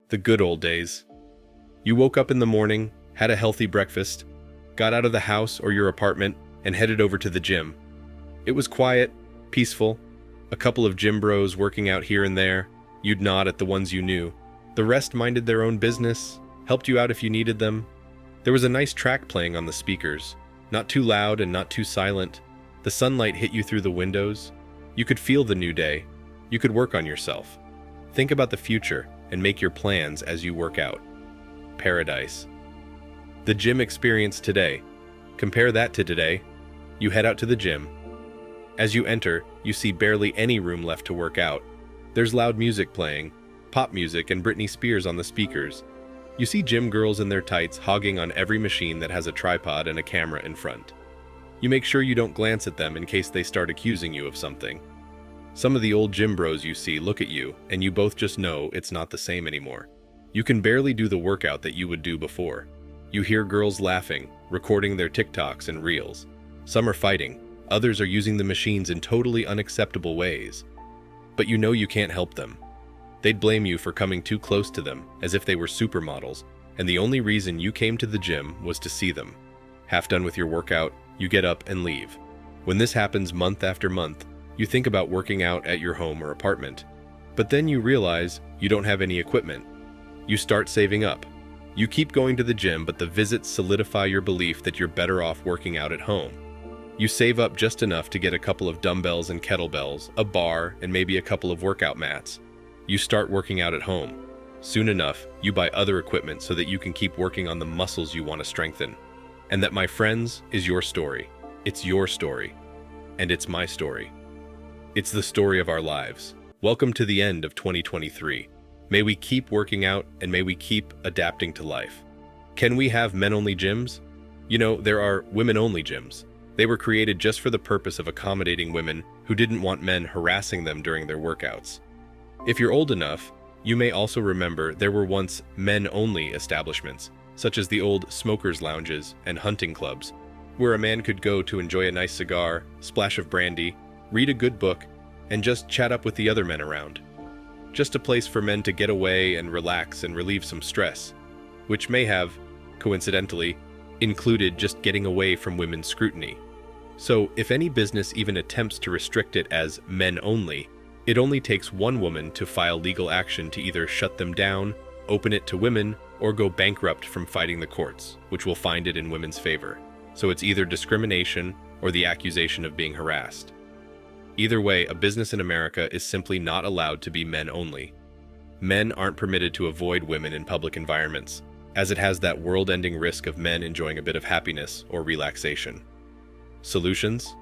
The good old days. You woke up in the morning, had a healthy breakfast, got out of the house or your apartment, and headed over to the gym. It was quiet, peaceful, a couple of gym bros working out here and there. You'd nod at the ones you knew. The rest minded their own business, helped you out if you needed them. There was a nice track playing on the speakers, not too loud and not too silent. The sunlight hit you through the windows. You could feel the new day. You could work on yourself. Think about the future and make your plans as you work out. Paradise. The gym experience today. Compare that to today. You head out to the gym. As you enter, you see barely any room left to work out. There's loud music playing, pop music and Britney Spears on the speakers. You see gym girls in their tights hogging on every machine that has a tripod and a camera in front. You make sure you don't glance at them in case they start accusing you of something. Some of the old gym bros you see look at you, and you both just know it's not the same anymore. You can barely do the workout that you would do before. You hear girls laughing, recording their TikToks and Reels. Some are fighting, others are using the machines in totally unacceptable ways. But you know you can't help them. They'd blame you for coming too close to them, as if they were supermodels, and the only reason you came to the gym was to see them. Half done with your workout, you get up and leave. When this happens month after month, you think about working out at your home or apartment. But then you realize you don't have any equipment. You start saving up. You keep going to the gym, but the visits solidify your belief that you're better off working out at home. You save up just enough to get a couple of dumbbells and kettlebells, a bar, and maybe a couple of workout mats. You start working out at home. Soon enough, you buy other equipment so that you can keep working on the muscles you want to strengthen. And that, my friends, is your story. It's your story. And it's my story. It's the story of our lives. Welcome to the end of 2023. May we keep working out and may we keep adapting to life. Can we have men-only gyms? You know, there are women-only gyms. They were created just for the purpose of accommodating women who didn't want men harassing them during their workouts. If you're old enough, you may also remember there were once men-only establishments, such as the old smokers' lounges and hunting clubs, where a man could go to enjoy a nice cigar, splash of brandy, read a good book, and just chat up with the other men around. Just a place for men to get away and relax and relieve some stress, which may have, coincidentally, included just getting away from women's scrutiny. So, if any business even attempts to restrict it as men only, it only takes one woman to file legal action to either shut them down, open it to women, or go bankrupt from fighting the courts, which will find it in women's favor. So it's either discrimination or the accusation of being harassed. Either way, a business in America is simply not allowed to be men only. Men aren't permitted to avoid women in public environments, as it has that world-ending risk of men enjoying a bit of happiness or relaxation. Solutions?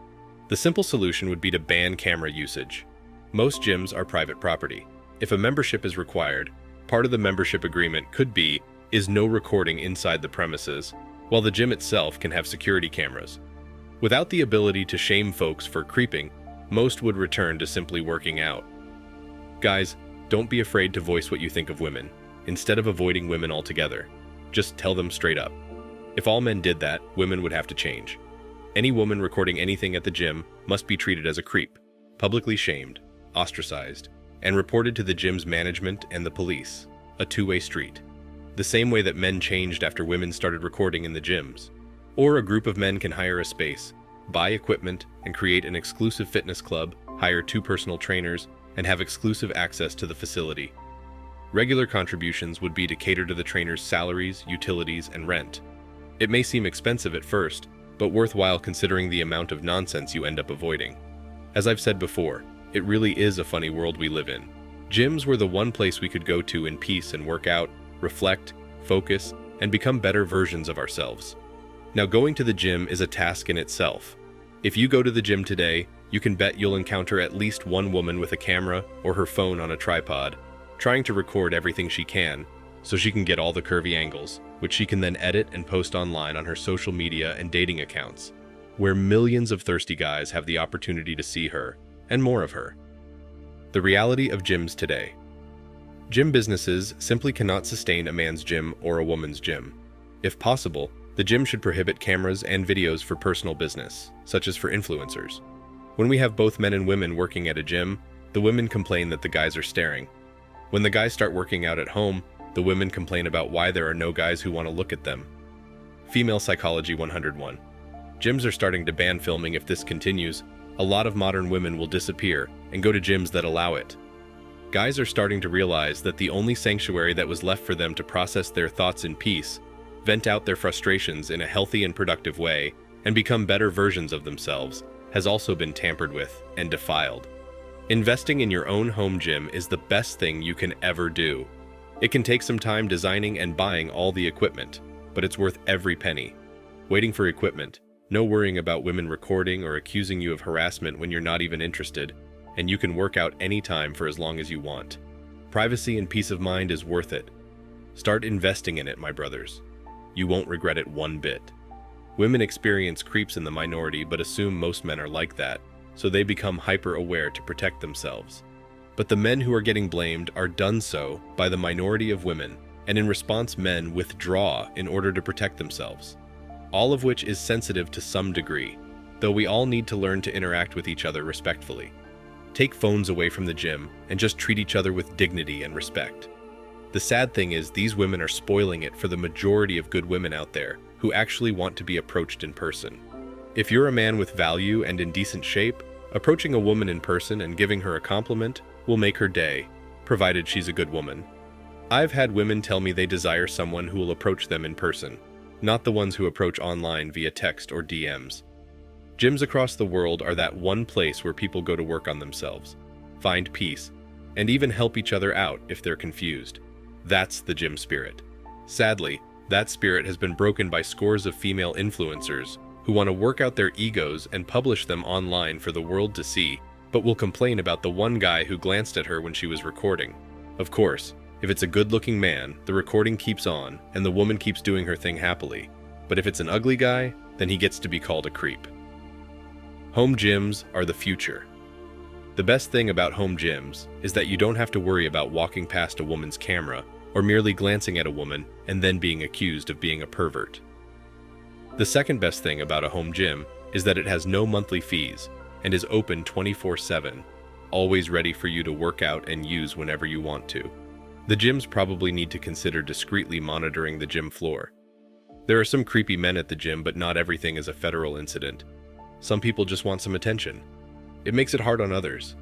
The simple solution would be to ban camera usage. Most gyms are private property. If a membership is required, part of the membership agreement could be no recording inside the premises, while the gym itself can have security cameras. Without the ability to shame folks for creeping, most would return to simply working out. Guys, don't be afraid to voice what you think of women, instead of avoiding women altogether. Just tell them straight up. If all men did that, women would have to change. Any woman recording anything at the gym must be treated as a creep, publicly shamed, ostracized, and reported to the gym's management and the police, a two-way street. The same way that men changed after women started recording in the gyms. Or a group of men can hire a space, buy equipment, and create an exclusive fitness club, hire 2 personal trainers, and have exclusive access to the facility. Regular contributions would be to cater to the trainers' salaries, utilities, and rent. It may seem expensive at first, but worthwhile considering the amount of nonsense you end up avoiding. As I've said before, it really is a funny world we live in. Gyms were the one place we could go to in peace and work out, reflect, focus, and become better versions of ourselves. Now, going to the gym is a task in itself. If you go to the gym today, you can bet you'll encounter at least one woman with a camera or her phone on a tripod, trying to record everything she can, so she can get all the curvy angles, which she can then edit and post online on her social media and dating accounts, where millions of thirsty guys have the opportunity to see her, and more of her. The reality of gyms today. Gym businesses simply cannot sustain a man's gym or a woman's gym. If possible, the gym should prohibit cameras and videos for personal business, such as for influencers. When we have both men and women working at a gym, the women complain that the guys are staring. When the guys start working out at home, The women complain about why there are no guys who want to look at them. Female Psychology 101. Gyms are starting to ban filming. If this continues, a lot of modern women will disappear and go to gyms that allow it. Guys are starting to realize that the only sanctuary that was left for them to process their thoughts in peace, vent out their frustrations in a healthy and productive way, and become better versions of themselves, has also been tampered with and defiled. Investing in your own home gym is the best thing you can ever do. It can take some time designing and buying all the equipment, but it's worth every penny. Waiting for equipment, no worrying about women recording or accusing you of harassment when you're not even interested, and you can work out anytime for as long as you want. Privacy and peace of mind is worth it. Start investing in it, my brothers. You won't regret it one bit. Women experience creeps in the minority but assume most men are like that, so they become hyper-aware to protect themselves. But the men who are getting blamed are done so by the minority of women, and in response men withdraw in order to protect themselves. All of which is sensitive to some degree, though we all need to learn to interact with each other respectfully. Take phones away from the gym and just treat each other with dignity and respect. The sad thing is these women are spoiling it for the majority of good women out there who actually want to be approached in person. If you're a man with value and in decent shape, approaching a woman in person and giving her a compliment will make her day, provided she's a good woman. I've had women tell me they desire someone who will approach them in person, not the ones who approach online via text or DMs. Gyms across the world are that one place where people go to work on themselves, find peace, and even help each other out if they're confused. That's the gym spirit. Sadly, that spirit has been broken by scores of female influencers who want to work out their egos and publish them online for the world to see, but will complain about the one guy who glanced at her when she was recording. Of course, if it's a good-looking man, the recording keeps on and the woman keeps doing her thing happily. But if it's an ugly guy, then he gets to be called a creep. Home gyms are the future. The best thing about home gyms is that you don't have to worry about walking past a woman's camera or merely glancing at a woman and then being accused of being a pervert. The second best thing about a home gym is that it has no monthly fees and is open 24/7, always ready for you to work out and use whenever you want to. The gyms probably need to consider discreetly monitoring the gym floor. There are some creepy men at the gym, but not everything is a federal incident. Some people just want some attention. It makes it hard on others.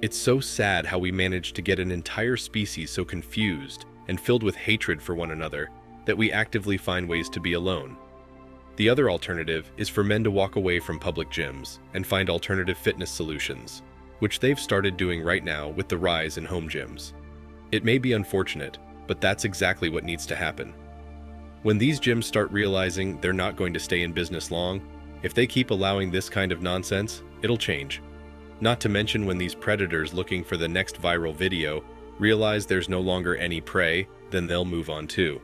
It's so sad how we manage to get an entire species so confused and filled with hatred for one another that we actively find ways to be alone. The other alternative is for men to walk away from public gyms and find alternative fitness solutions, which they've started doing right now with the rise in home gyms. It may be unfortunate, but that's exactly what needs to happen. When these gyms start realizing they're not going to stay in business long, if they keep allowing this kind of nonsense, it'll change. Not to mention when these predators looking for the next viral video realize there's no longer any prey, then they'll move on too.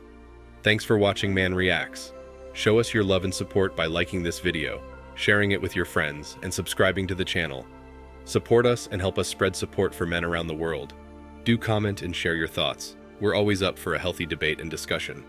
Thanks for watching Man Reacts. Show us your love and support by liking this video, sharing it with your friends, and subscribing to the channel. Support us and help us spread support for men around the world. Do comment and share your thoughts. We're always up for a healthy debate and discussion.